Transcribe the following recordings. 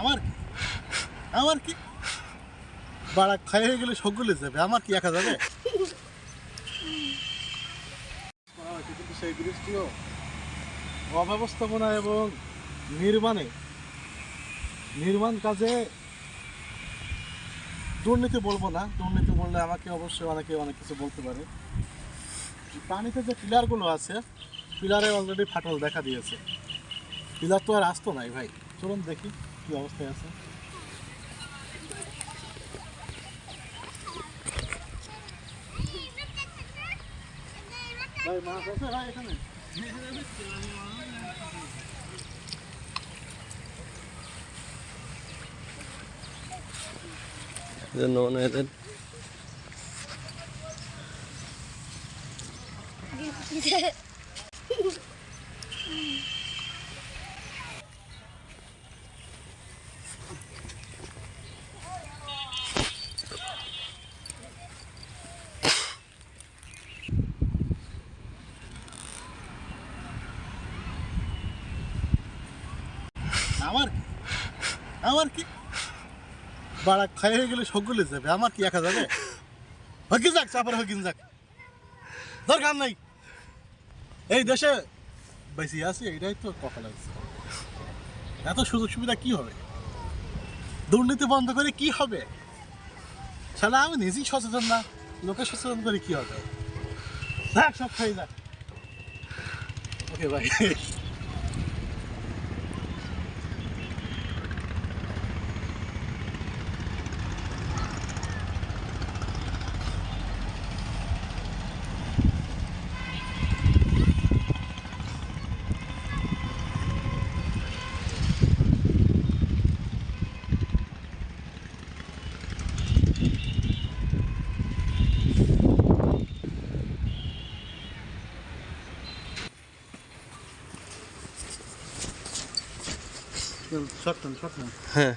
আমার কি আমার কি বাড়া খাই হয়ে গেলে সবগুলো যাবে, আমার কি একা যাবে? কিন্তু সেই বৃষ্টিও অব্যবস্থাপনা এবং নির্মাণ কাজে দুর্নীতি বলবো না, দুর্নীতি বললে আমাকে অবশ্যই অনেকে অনেক কিছু বলতে পারে। পানিতে যে পিলারগুলো আছে, পিলারে অলরেডি ফাটল দেখা দিয়েছে। পিলার তো আর আসতো নাই ভাই, চলুন দেখি কি অবস্থায় আছে। ভাই মাছ আছে ভাই এখানে? আমার কি আমার কি বাড়া খাই হয়ে গেলে সবগুলো যাবে, আমার কি একা যাবে? হকি যাক, চাপার হকিন যাক, দরকার নাই। এই দেশে বেশি আছি, এইটাই তো কপাল আছে। এত সুযোগ সুবিধা কি হবে? দুর্নীতি বন্ধ করে কি হবে? শালা আমি নিজেই সচেতন না, লোকে সচেতন করে কি হবে? যাক, সব খাই যাক। ওকে ভাই। শর্ট টান। হ্যাঁ,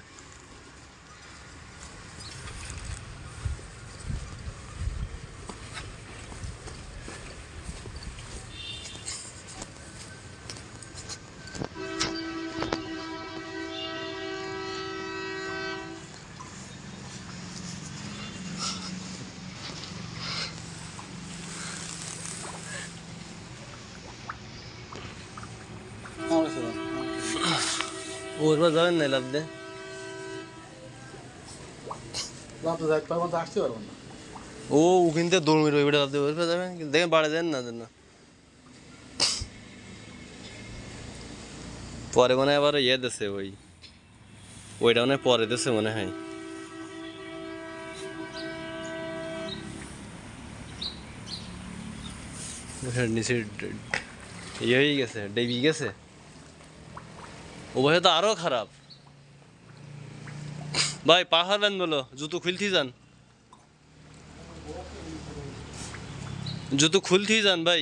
ওর যাবেন না লাভ দে আসতে পারবো না। ও ওখানতে দৌড় মেরে ওইটা লাভ দে ওর যাবেন, দেখেন বাড়ে যান না না পরে মনে হয় আবার ইয়ে দেছে ওইটা মনে হয় পরে দেছে মনে হয়। নিচে ইয়ে হয়ে গেছে, ডেবি গেছে। ও ভাই তো আরো খারাপ ভাই, পা হারবেন বলো, জুতো খুলতেই যান, জুতো খুলতেই যান ভাই।